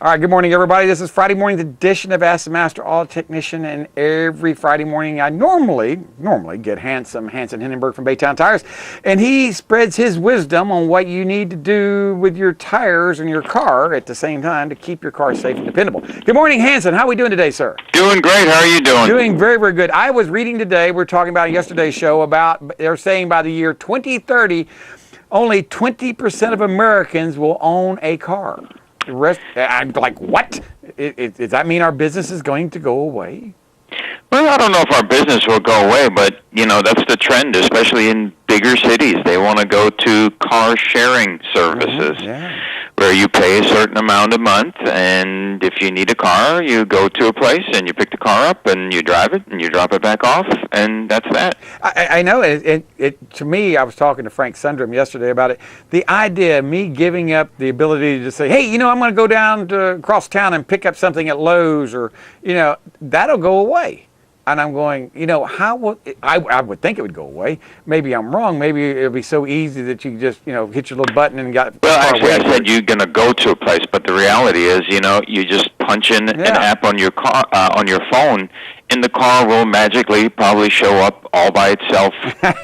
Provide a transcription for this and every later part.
All right, good morning, everybody. This is Friday morning's edition of Ask the Master Auto Technician, and every Friday morning I normally get Hansson Hindenburg from Baytown Tires, and he spreads his wisdom on what you need to do with your tires and your car at the same time to keep your car safe and dependable. Good morning, Hansson. How are we doing today, sir? Doing great. How are you doing? Doing very, very good. I was reading today, we were talking about yesterday's show about, they're saying by the year 2030, only 20% of Americans will own a car. The rest, I'm like, what? Does that mean our business is going to go away? Well, I don't know if our business will go away, but, that's the trend, especially in bigger cities. They want to go to car sharing services where you pay a certain amount a month, and if you need a car, you go to a place and you pick the car up and you drive it and you drop it back off, and that's that. I know. To me, I was talking to Frank Sundrum yesterday about it. The idea of me giving up the ability to say, hey, I'm going to go down to across town and pick up something at Lowe's, or, that'll go away. And I'm going, how will I would think it would go away. Maybe I'm wrong. Maybe it'll be so easy that you just, hit your little button and got. Well, actually, I said you're going to go to a place, but the reality is, you just punch in an app on your car, on your phone, and the car will magically probably show up all by itself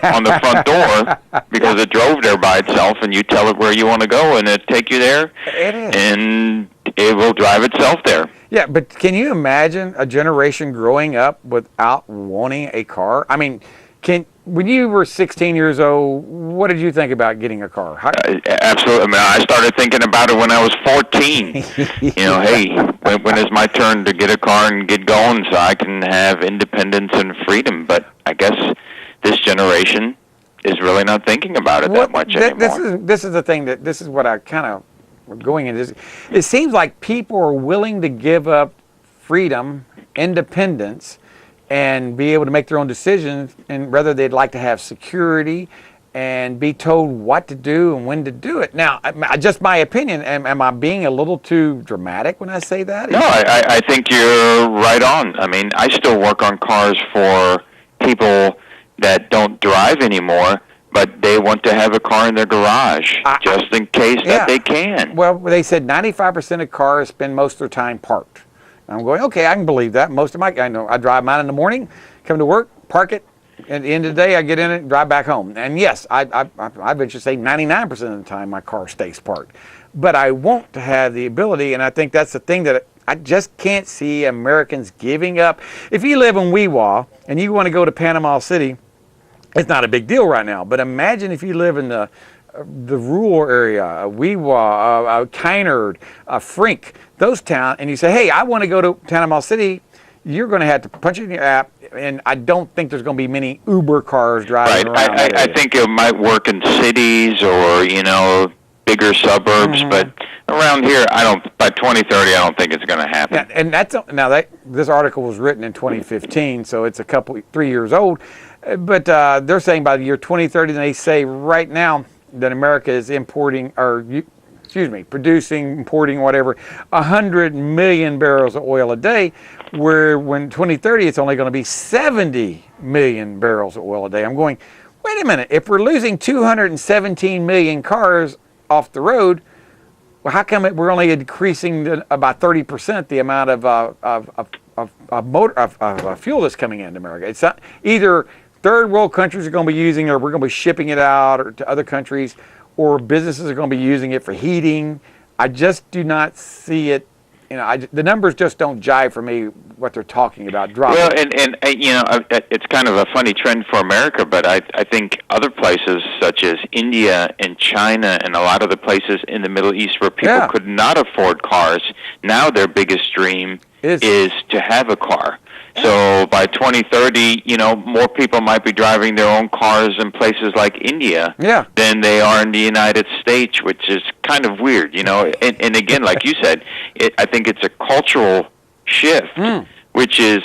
on the front door because it drove there by itself, and you tell it where you want to go, and it'll take you there. It is. And it will drive itself there. Yeah, but can you imagine a generation growing up without wanting a car? I mean, when you were 16 years old, what did you think about getting a car? Absolutely. I mean, I started thinking about it when I was 14. Hey, when is my turn to get a car and get going so I can have independence and freedom? But I guess this generation is really not thinking about it that much anymore. This is the thing this is what I kind of going into. It seems like people are willing to give up freedom, independence, and be able to make their own decisions, and rather they'd like to have security and be told what to do and when to do it. Now, just my opinion, am I being a little too dramatic when I say that? No, I think you're right on. I mean, I still work on cars for people that don't drive anymore, but they want to have a car in their garage just in case that they can. Well, they said 95% of cars spend most of their time parked. I'm going, okay, I can believe that. Most of I drive mine in the morning, come to work, park it. At the end of the day, I get in it and drive back home. And yes, I venture to say 99% of the time my car stays parked. But I want to have the ability, and I think that's the thing that I just can't see Americans giving up. If you live in Weewa and you want to go to Panama City, it's not a big deal right now, but imagine if you live in the rural area, Weewa, Kynard, Frink, those towns, and you say, hey, I want to go to Panama City, you're going to have to punch in your app, and I don't think there's going to be many Uber cars driving around. I think it might work in cities or, bigger suburbs, but around here, by 2030, I don't think it's going to happen. Yeah, and this article was written in 2015, so it's 3 years old. But they're saying by the year 2030, they say right now that America is importing 100 million barrels of oil a day, where when 2030, it's only going to be 70 million barrels of oil a day. I'm going, wait a minute, if we're losing 217 million cars off the road, well, how come we're only increasing about 30% the amount of fuel that's coming into America? It's not either third world countries are going to be using it, or we're going to be shipping it out to other countries, or businesses are going to be using it for heating. I just do not see it. The numbers just don't jive for me, what they're talking about dropping. Well, and it's kind of a funny trend for America, but I think other places such as India and China and a lot of the places in the Middle East where people could not afford cars, now their biggest dream is to have a car. So by 2030, more people might be driving their own cars in places like India than they are in the United States, which is kind of weird, And again, like you said, I think it's a cultural shift, which is,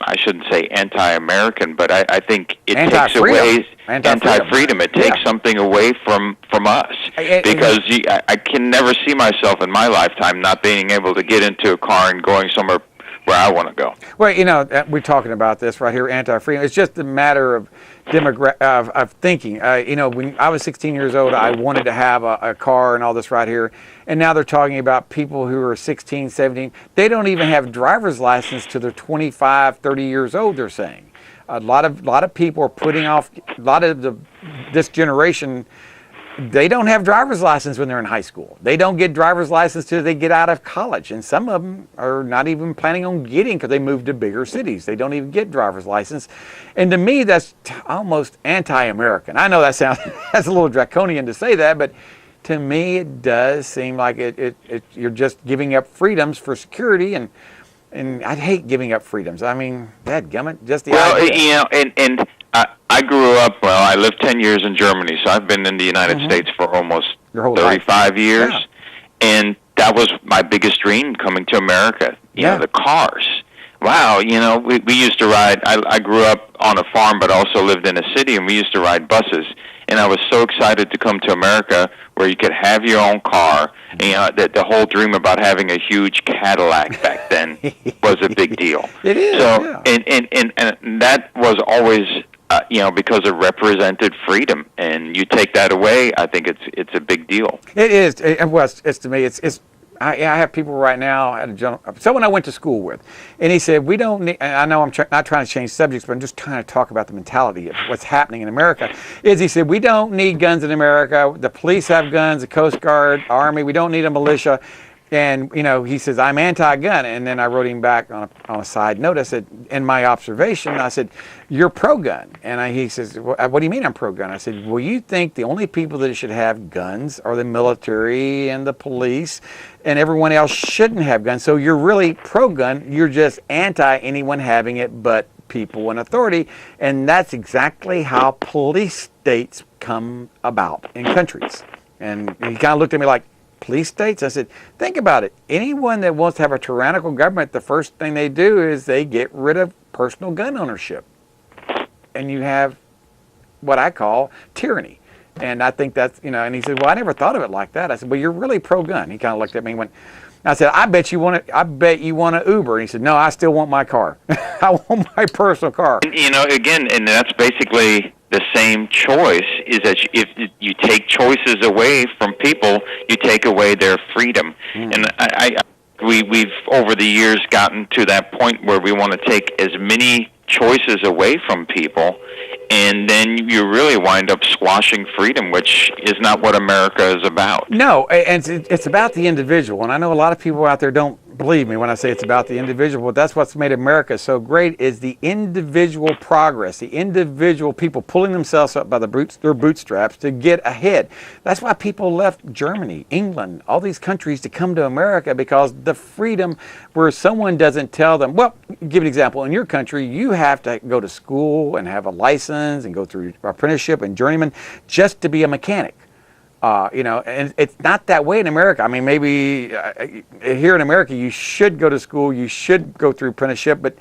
I shouldn't say anti-American, but I think it takes away anti-freedom. It takes something away from us, because I can never see myself in my lifetime not being able to get into a car and going somewhere where I want to go. Well, we're talking about this right here, anti-freedom. It's just a matter of of thinking. When I was 16 years old, I wanted to have a car and all this right here. And now they're talking about people who are 16, 17. They don't even have driver's license till they're 25, 30 years old, they're saying. A lot of people are putting off, this generation, they don't have driver's license when they're in high school. They don't get driver's license till they get out of college. And some of them are not even planning on getting because they moved to bigger cities. They don't even get driver's license. And to me, that's almost anti-American. I know that's a little draconian to say that, but to me, it does seem like you're just giving up freedoms for security. And I'd hate giving up freedoms. I mean, dadgummit, just the idea. And I grew up, I lived 10 years in Germany, so I've been in the United States for almost 35 years. Yeah. And that was my biggest dream, coming to America, the cars. Wow, we used to ride, I grew up on a farm but also lived in a city, and we used to ride buses. And I was so excited to come to America where you could have your own car. And, the whole dream about having a huge Cadillac back then was a big deal. It is. So, and that was always, because it represented freedom. And you take that away, I think it's a big deal. It is. It's to me, I have people right now, someone I went to school with, and he said, we don't need, and I know I'm not trying to change subjects, but I'm just trying to talk about the mentality of what's happening in America, he said, we don't need guns in America. The police have guns, the Coast Guard, Army, we don't need a militia. And, he says, I'm anti-gun. And then I wrote him back on a side note. I said, in my observation, I said, you're pro-gun. And he says, what do you mean I'm pro-gun? I said, well, you think the only people that should have guns are the military and the police, and everyone else shouldn't have guns. So you're really pro-gun. You're just anti anyone having it but people in authority. And that's exactly how police states come about in countries. And he kind of looked at me like, police states? I said, think about it. Anyone that wants to have a tyrannical government, the first thing they do is they get rid of personal gun ownership. And you have what I call tyranny. And I think that's, and he said, well, I never thought of it like that. I said, well, you're really pro-gun. He kind of looked at me and went, I said, I bet you want an Uber. And he said, no, I still want my car. I want my personal car. Again, and that's basically the same choice, is that if you take choices away from people, you take away their freedom. And we've over the years gotten to that point where we want to take as many choices away from people, and then you really wind up squashing freedom, which is not what America is about. No, and it's about the individual. And I know a lot of people out there don't believe me when I say it's about the individual, but that's what's made America so great, is the individual progress, the individual people pulling themselves up by their bootstraps to get ahead. That's why people left Germany, England, all these countries to come to America, because the freedom where someone doesn't tell them, well, give an example. In your country, you have to go to school and have a license and go through apprenticeship and journeyman just to be a mechanic. And it's not that way in America. I mean, maybe here in America, you should go to school, you should go through apprenticeship, but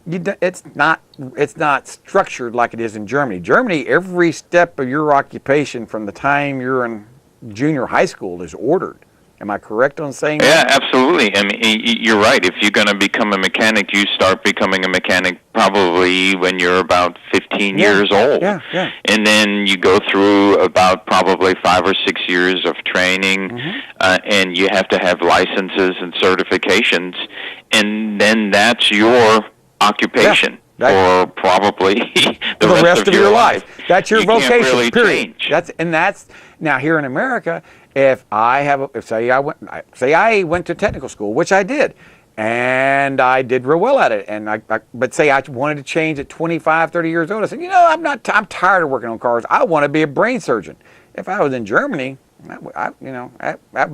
it's not structured like it is in Germany. Germany, every step of your occupation from the time you're in junior high school is ordered. Am I correct on saying that? Yeah, absolutely. I mean, you're right. If you're going to become a mechanic, you start becoming a mechanic probably when you're about 15 years old. Yeah. And then you go through about probably 5 or 6 years of training, and you have to have licenses and certifications, and then that's your occupation. For probably the rest of your life. That's your vocation. Can't really period. Change. That's now here in America. If say I went to technical school, which I did, and I did real well at it, and but say I wanted to change at 25, 30 years old, I said, I'm tired of working on cars. I want to be a brain surgeon. If I was in Germany, that would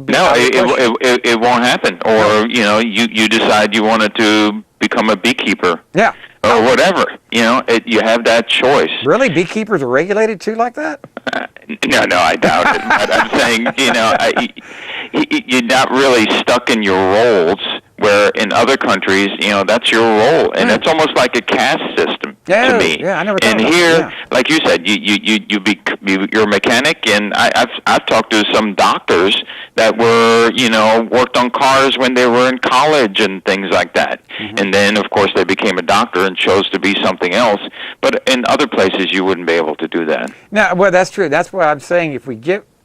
be it won't happen. Or you decide you wanted to become a beekeeper. Yeah. Or whatever, you have that choice. Really? Beekeepers are regulated too like that? No, I doubt it. But I'm saying, you're not really stuck in your roles, where in other countries, that's your role. And it's almost like a caste system. to me. Yeah, I never thought and about here, that. Yeah. like you said, you're a mechanic, and I've talked to some doctors that were, worked on cars when they were in college and things like that. Mm-hmm. And then, of course, they became a doctor and chose to be something else. But in other places, you wouldn't be able to do that. No, well, that's true. That's what I'm saying.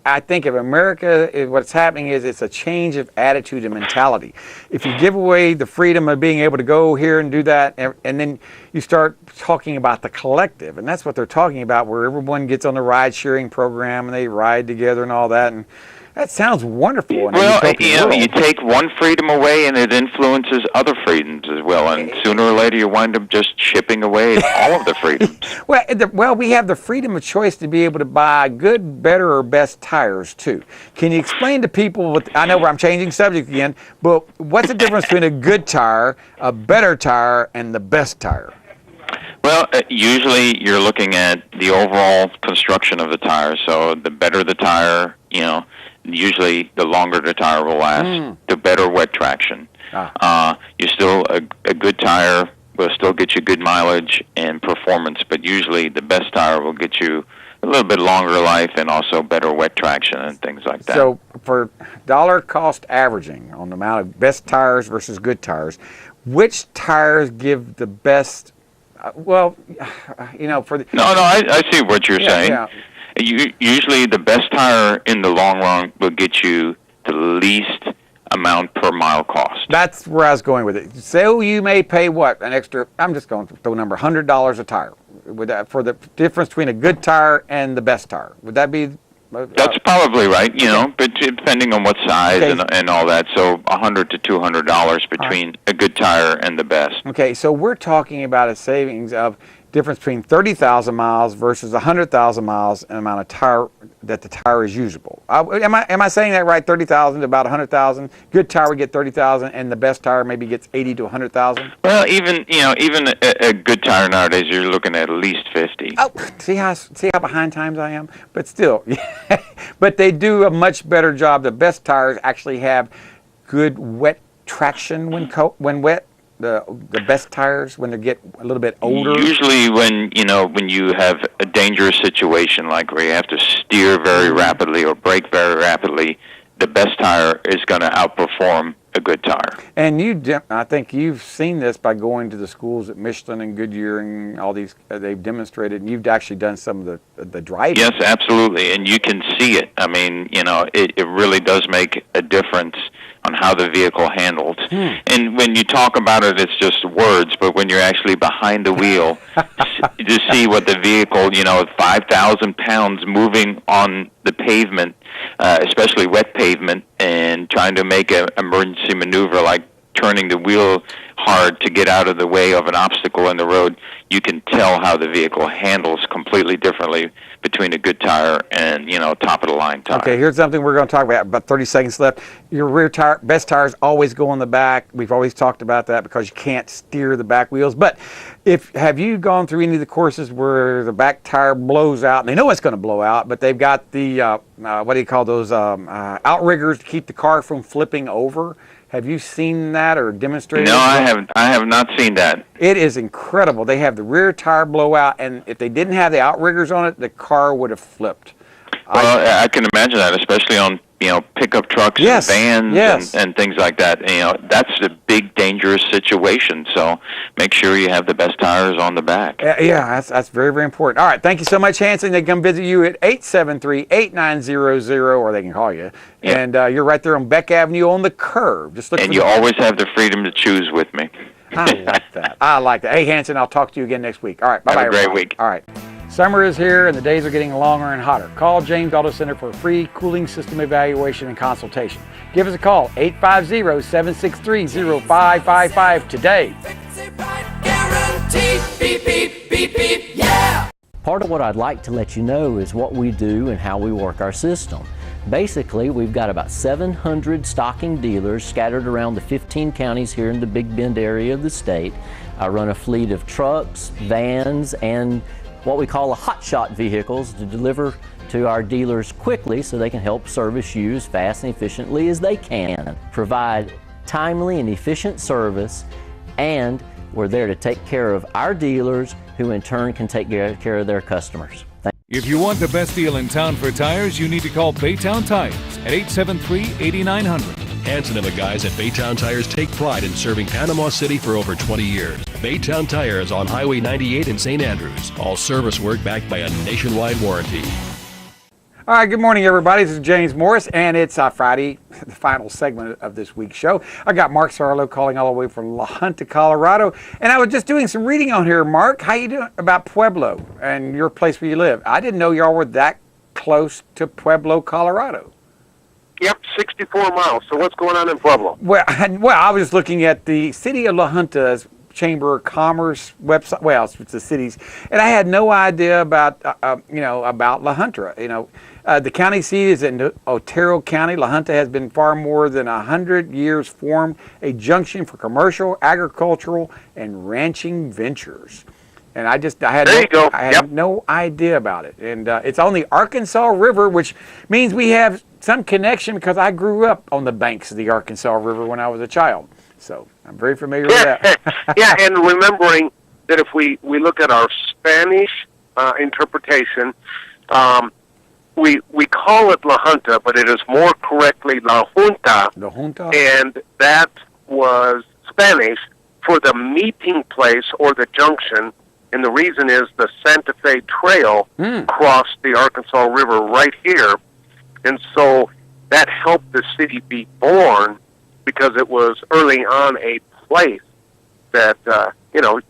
I think if America, what's happening is it's a change of attitude and mentality. If you give away the freedom of being able to go here and do that, and then you start talking about the collective, and that's what they're talking about, where everyone gets on the ride-sharing program and they ride together and all that, and that sounds wonderful. Well, you take one freedom away and it influences other freedoms as well, and sooner or later you wind up just chipping away at all of the freedoms. Well, we have the freedom of choice to be able to buy good, better, or best tires too. Can you explain to people, I know I'm changing subject again, but what's the difference between a good tire, a better tire, and the best tire? Well, usually you're looking at the overall construction of the tire. So the better the tire, usually the longer the tire will last, the better wet traction. You still a good tire will still get you good mileage and performance, but usually the best tire will get you a little bit longer life and also better wet traction and things like that. So for dollar cost averaging on the amount of best tires versus good tires, which tires give the best? For the I see what you're saying. Yeah. Usually the best tire in the long run will get you the least amount per mile cost. That's where I was going with it. So you may pay an extra, I'm just going to throw a number, $100 a tire. Would that, for the difference between a good tire and the best tire? Would that be? That's probably right, but depending on what size and all that. So $100 to $200 between a good tire and the best. Okay, so we're talking about a savings of difference between 30,000 miles versus 100,000 miles in the amount of tire that the tire is usable. Am I saying that right? 30,000 to about 100,000. Good tire would get 30,000, and the best tire maybe gets 80 to 100,000. Well, even a good tire nowadays, you're looking at least 50. Oh, see how behind times I am. But still, but they do a much better job. The best tires actually have good wet traction when wet. The best tires when they get a little bit older? Usually when you have a dangerous situation like where you have to steer very rapidly or brake very rapidly, the best tire is going to outperform a good tire. And I think you've seen this by going to the schools at Michelin and Goodyear and all these, they've demonstrated, and you've actually done some of the driving. Yes, absolutely, and you can see it. I mean, it really does make a difference on how the vehicle handles. And when you talk about it, it's just words, but when you're actually behind the wheel, to see what the vehicle, 5,000 pounds moving on the pavement, especially wet pavement, and trying to make an emergency maneuver like turning the wheel hard to get out of the way of an obstacle in the road, you can tell how the vehicle handles completely differently between a good tire and, top-of-the-line tire. Okay, here's something we're going to talk about 30 seconds left. Your rear tire, best tires always go on the back. We've always talked about that because you can't steer the back wheels. But have you gone through any of the courses where the back tire blows out, and they know it's going to blow out, but they've got the, what do you call those, outriggers to keep the car from flipping over? Have you seen that or demonstrated? No, I have not seen that. It is incredible. They have the rear tire blowout, and if they didn't have the outriggers on it, the car would have flipped. Well, I can imagine that, especially on pickup trucks and vans and things like that. That's a big dangerous situation. So make sure you have the best tires on the back. Yeah, that's very, very important. All right, thank you so much, Hansson. They come visit you at 873-8900, or they can call you. Yeah. And you're right there on Beck Avenue on the curve. And you always have the freedom to choose with me. I like that. Hey, Hansson, I'll talk to you again next week. All right, bye-bye. Have a great week. All right. Summer is here and the days are getting longer and hotter. Call James Auto Center for a free cooling system evaluation and consultation. Give us a call, 850-763-0555 today. Part of what I'd like to let you know is what we do and how we work our system. Basically, we've got about 700 stocking dealers scattered around the 15 counties here in the Big Bend area of the state. I run a fleet of trucks, vans, and what we call hotshot vehicles to deliver to our dealers quickly so they can help service you as fast and efficiently as they can. Provide timely and efficient service, and we're there to take care of our dealers who in turn can take care of their customers. If you want the best deal in town for tires, you need to call Baytown Tires at 873-8900. Hansson and the guys at Baytown Tires take pride in serving Panama City for over 20 years. Baytown Tires on Highway 98 in St. Andrews. All service work backed by a nationwide warranty. All right, good morning, everybody. This is James Morris, and it's Friday, the final segment of this week's show. I got Mark Sarlo calling all the way from La Junta, Colorado, and I was just doing some reading on here. Mark, how you doing about Pueblo and your place where you live? I didn't know y'all were that close to Pueblo, Colorado. Yep, 64 miles. So what's going on in Pueblo? Well, I was looking at the City of La Junta's Chamber of Commerce website. Well, it's the cities, and I had no idea about about La Junta. The county seat is in Otero County. La Junta has been far more than 100 years formed a junction for commercial, agricultural, and ranching ventures. And I had no idea about it. And it's on the Arkansas River, which means we have some connection because I grew up on the banks of the Arkansas River when I was a child. So I'm very familiar with that. Yeah, and remembering that if we look at our Spanish interpretation, we call it La Junta, but it is more correctly La Junta. La Junta. And that was Spanish for the meeting place or the junction. And the reason is the Santa Fe Trail crossed the Arkansas River right here. And so that helped the city be born because it was early on a place that,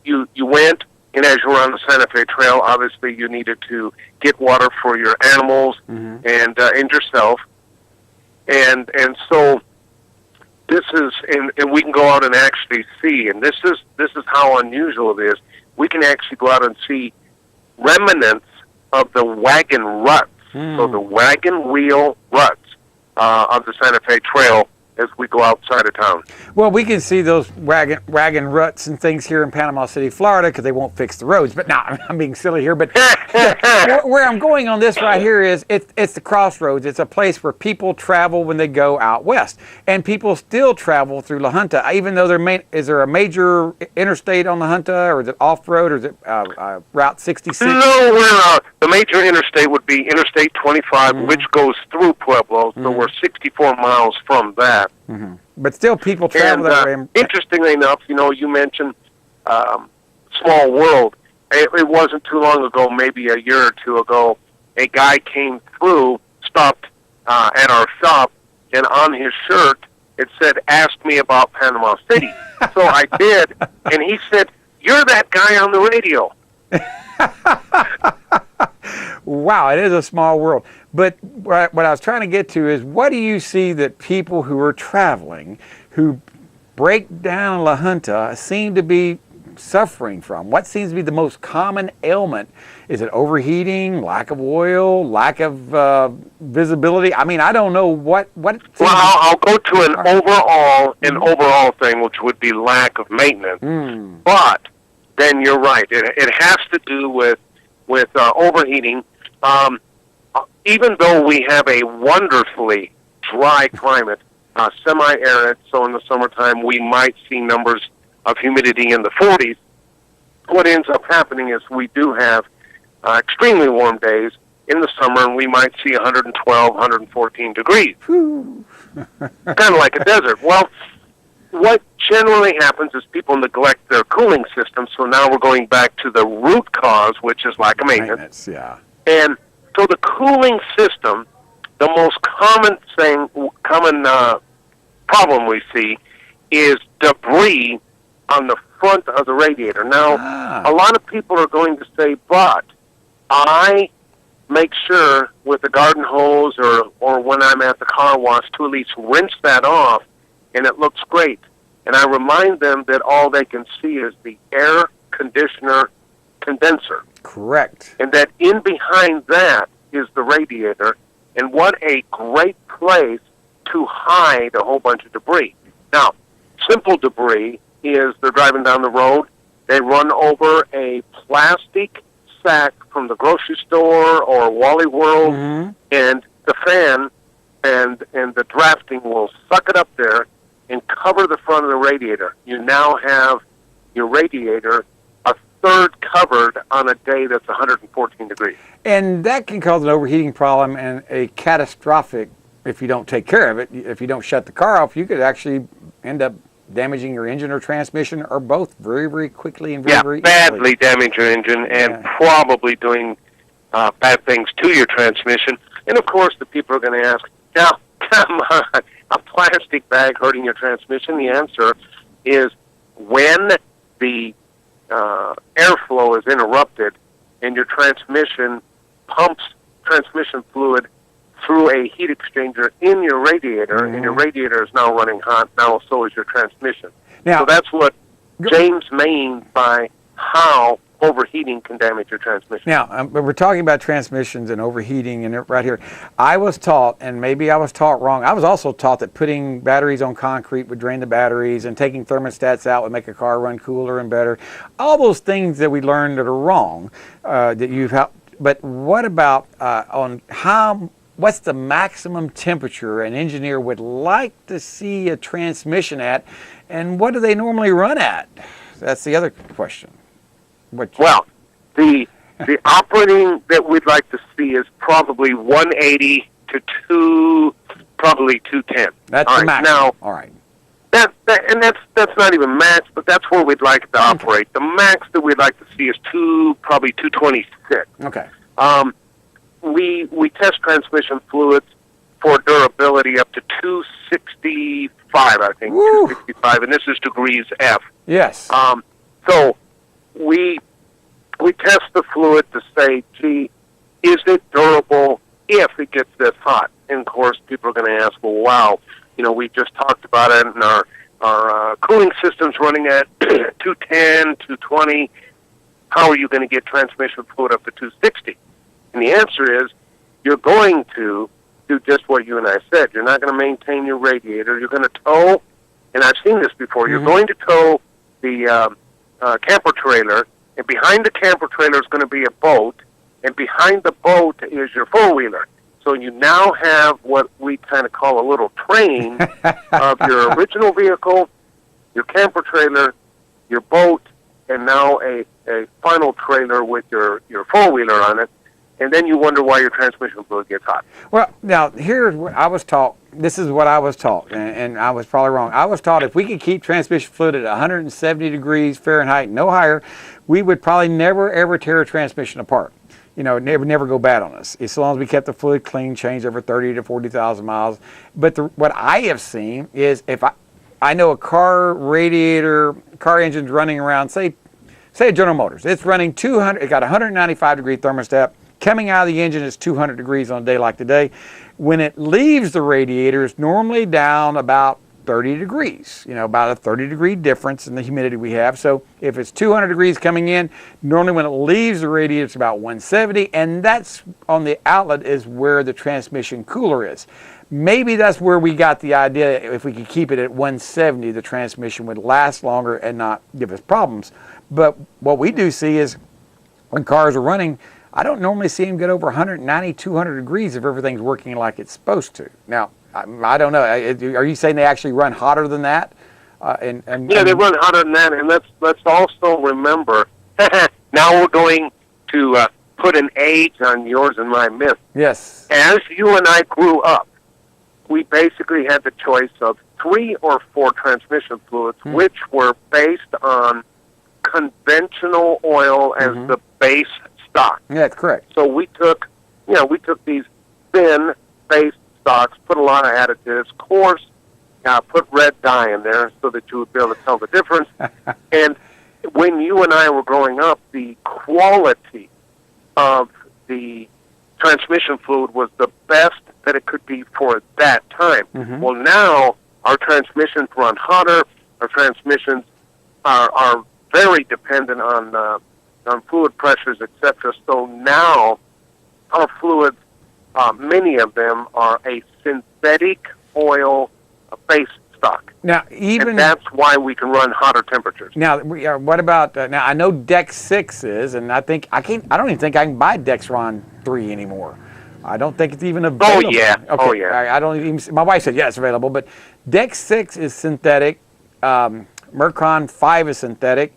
you went, and as you were on the Santa Fe Trail, obviously you needed to get water for your animals and yourself. And so this is, and we can go out and actually see, and this is how unusual it is. We can actually go out and see remnants of the wagon ruts, so the wagon wheel ruts of the Santa Fe Trail as we go outside of town. Well, we can see those wagon ruts and things here in Panama City, Florida, because they won't fix the roads. But no, I'm being silly here. But where I'm going on this right here is it's the crossroads. It's a place where people travel when they go out west, and people still travel through La Junta, even though is there a major interstate on La Junta, or is it off road, or is it Route 66? No, the major interstate would be Interstate 25, which goes through Pueblo. So we're 64 miles from that. But still, people travel that way. Interestingly enough, you mentioned small world. It wasn't too long ago, maybe a year or two ago, a guy came through, stopped at our shop, and on his shirt it said, "Ask me about Panama City." So I did, and he said, "You're that guy on the radio." Wow, it is a small world. But what I was trying to get to is, what do you see that people who are traveling, who break down La Junta, seem to be suffering from? What seems to be the most common ailment? Is it overheating, lack of oil, lack of visibility? I mean, I don't know what. Well, I'll go to an overall thing, which would be lack of maintenance. But then you're right. It has to do with overheating. Even though we have a wonderfully dry climate, semi-arid, so in the summertime we might see numbers of humidity in the 40s, what ends up happening is we do have extremely warm days in the summer, and we might see 112, 114 degrees. Kind of like a desert. Well, what generally happens is people neglect their cooling system, so now we're going back to the root cause, which is lack of maintenance. Yeah. And so the cooling system, the most common problem we see is debris on the front of the radiator. Now, a lot of people are going to say, but I make sure with the garden hose or when I'm at the car wash to at least rinse that off, and it looks great. And I remind them that all they can see is the air conditioner condenser. Correct. And that in behind that is the radiator, and what a great place to hide a whole bunch of debris. Now, simple debris is they're driving down the road, they run over a plastic sack from the grocery store or Wally World, and the fan and the drafting will suck it up there and cover the front of the radiator. You now have your radiator third covered on a day that's 114 degrees. And that can cause an overheating problem and a catastrophic, if you don't take care of it, if you don't shut the car off, you could actually end up damaging your engine or transmission or both very, very quickly and very badly easily. damage your engine and probably doing bad things to your transmission. And, of course, the people are going to ask, now, come on, a plastic bag hurting your transmission? The answer is when the airflow is interrupted and your transmission pumps transmission fluid through a heat exchanger in your radiator, and your radiator is now running hot, now so is your transmission. Now, so that's what James means by how overheating can damage your transmission. Now, we're talking about transmissions and overheating and right here. I was taught, and maybe I was taught wrong, I was also taught that putting batteries on concrete would drain the batteries and taking thermostats out would make a car run cooler and better. All those things that we learned that are wrong, that you've helped. But what about what's the maximum temperature an engineer would like to see a transmission at, and what do they normally run at? That's the other question. Well, the operating that we'd like to see is probably 180 to probably 210. That's the max. Now, all right. That's not even max, but that's where we'd like to operate. The max that we'd like to see is probably 226. Okay. We test transmission fluids for durability up to 265, I think. Woo. 265, and this is degrees F. Yes. So we test the fluid to say, gee, is it durable if it gets this hot? And of course, people are going to ask, well, wow, we just talked about it, and our cooling system's running at 210, 220. How are you going to get transmission fluid up to 260? And the answer is, you're going to do just what you and I said. You're not going to maintain your radiator. You're going to tow, and I've seen this before, you're going to tow the camper trailer, and behind the camper trailer is going to be a boat, and behind the boat is your four-wheeler. So you now have what we kind of call a little train of your original vehicle, your camper trailer, your boat, and now a final trailer with your four-wheeler on it. And then you wonder why your transmission fluid gets hot. Well, now, here's what I was taught. This is what I was taught, and I was probably wrong. I was taught if we could keep transmission fluid at 170 degrees Fahrenheit, no higher, we would probably never, ever tear a transmission apart. It would never go bad on us, as long as we kept the fluid clean, changed over 30 to 40,000 miles. But what I have seen is if I know a car engine's running around, say a General Motors, it's running 200, it got a 195 degree thermostat, coming out of the engine is 200 degrees on a day like today. When it leaves the radiator, it's normally down about 30 degrees, about a 30 degree difference in the humidity we have. So if it's 200 degrees coming in, normally when it leaves the radiator, it's about 170, and that's on the outlet is where the transmission cooler is. Maybe that's where we got the idea, if we could keep it at 170, the transmission would last longer and not give us problems. But what we do see is when cars are running, I don't normally see them get over 190, 200 degrees if everything's working like it's supposed to. Now, I don't know. Are you saying they actually run hotter than that? Yeah, they run hotter than that. And let's also remember, now we're going to put an age on yours and my myth. Yes. As you and I grew up, we basically had the choice of 3 or 4 transmission fluids, which were based on conventional oil as the base stock. Yeah, that's correct. So we took these thin base stocks, put a lot of additives, coarse, put red dye in there so that you would be able to tell the difference. And when you and I were growing up, the quality of the transmission fluid was the best that it could be for that time. Well, now our transmissions run hotter. Our transmissions are very dependent on fluid pressures, etc. So now our fluids, many of them are a synthetic oil base stock. Now, and that's why we can run hotter temperatures. Now, what about now? I know Dex 6 is, and I don't even think I can buy Dexron 3 anymore. I don't think it's even available. Oh yeah. Okay. Oh yeah. I don't even. My wife said yeah, it's available, but Dex 6 is synthetic. Mercon 5 is synthetic.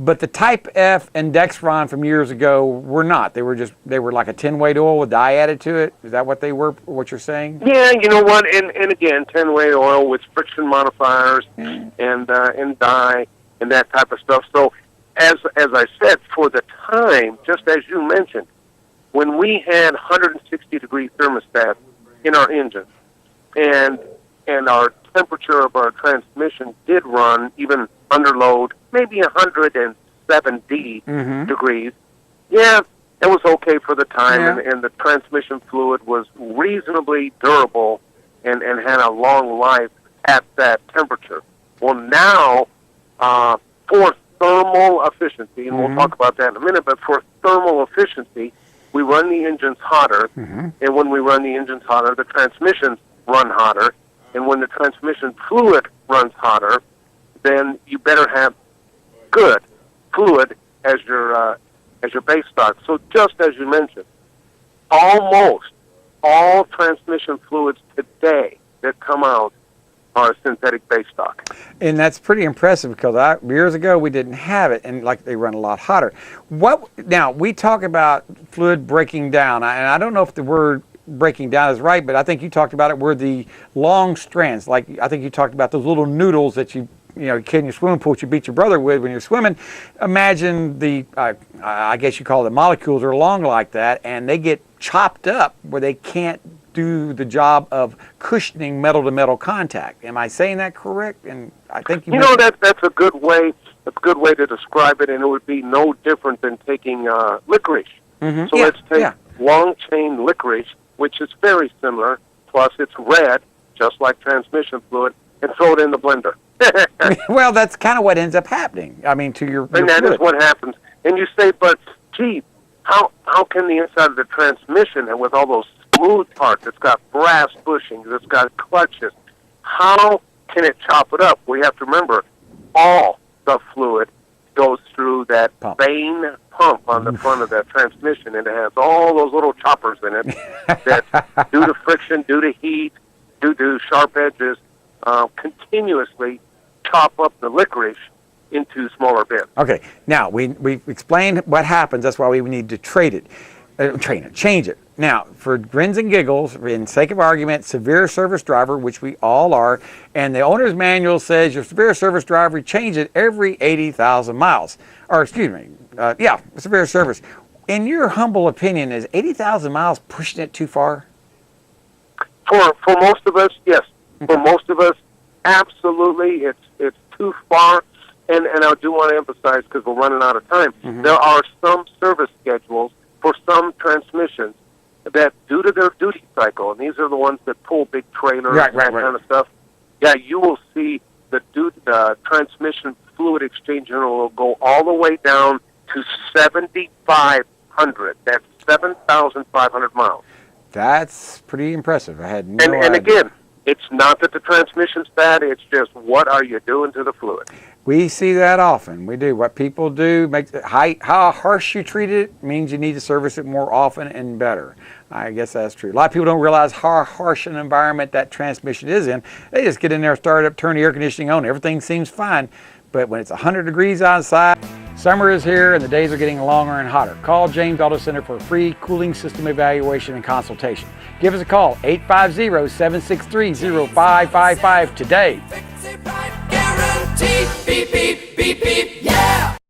But the Type F and Dexron from years ago were not. They were like a 10-weight oil with dye added to it. Is that what they were? What you're saying? Yeah, you know what? And again, 10-weight oil with friction modifiers and dye and that type of stuff. So, as I said, for the time, just as you mentioned, when we had 160-degree thermostat in our engine, and our temperature of our transmission did run even under load, maybe 170 degrees. Yeah, it was okay for the time, and the transmission fluid was reasonably durable and had a long life at that temperature. Well, now, for thermal efficiency, and we'll talk about that in a minute, but for thermal efficiency, we run the engines hotter, and when we run the engines hotter, the transmissions run hotter, and when the transmission fluid runs hotter, then you better have good fluid as your base stock. So just as you mentioned, almost all transmission fluids today that come out are a synthetic base stock. And that's pretty impressive because years ago we didn't have it, and like they run a lot hotter. Now we talk about fluid breaking down, and I don't know if the word breaking down is right, but I think you talked about it where the long strands, like I think you talked about those little noodles that you kid in your swimming pool you beat your brother with when you're swimming. Imagine I guess you call it molecules are long like that, and they get chopped up where they can't do the job of cushioning metal-to-metal contact. Am I saying that correct? And I think that's a good way. A good way to describe it, and it would be no different than taking licorice. So let's take long-chain licorice, which is very similar. Plus, it's red, just like transmission fluid, and throw it in the blender. Well, that's kind of what ends up happening. I mean, to your and that fluid. Is what happens. And you say, but gee, how can the inside of the transmission, and with all those smooth parts, it's got brass bushings, it's got clutches, how can it chop it up? We have to remember, all the fluid goes through that vane pump on the front of that transmission, and it has all those little choppers in it that, due to friction, due to heat, due to sharp edges, continuously chop up the licorice into smaller bits. Okay, now we explained what happens. That's why we need to change it. Now, for grins and giggles, in sake of argument, severe service driver, which we all are, and the owner's manual says your severe service driver, change it every 80,000 miles. Or, excuse me, severe service. In your humble opinion, is 80,000 miles pushing it too far? For most of us, yes. For most of us, absolutely, it's too far. And I do want to emphasize, because we're running out of time, there are some service schedules for some transmissions that, due to their duty cycle, and these are the ones that pull big trailers and that kind of stuff, you will see the transmission fluid exchange interval will go all the way down to 7,500. That's 7,500 miles. That's pretty impressive. I had no idea. And again, it's not that the transmission's bad, it's just what are you doing to the fluid? We see that often. We do. What people do, how harsh you treat it means you need to service it more often and better. I guess that's true. A lot of people don't realize how harsh an environment that transmission is in. They just get in there, start it up, turn the air conditioning on, everything seems fine. But when it's 100 degrees outside, summer is here and the days are getting longer and hotter. Call James Auto Center for a free cooling system evaluation and consultation. Give us a call, 850-763-0555 today. Guaranteed. Beep, beep, beep, beep, yeah!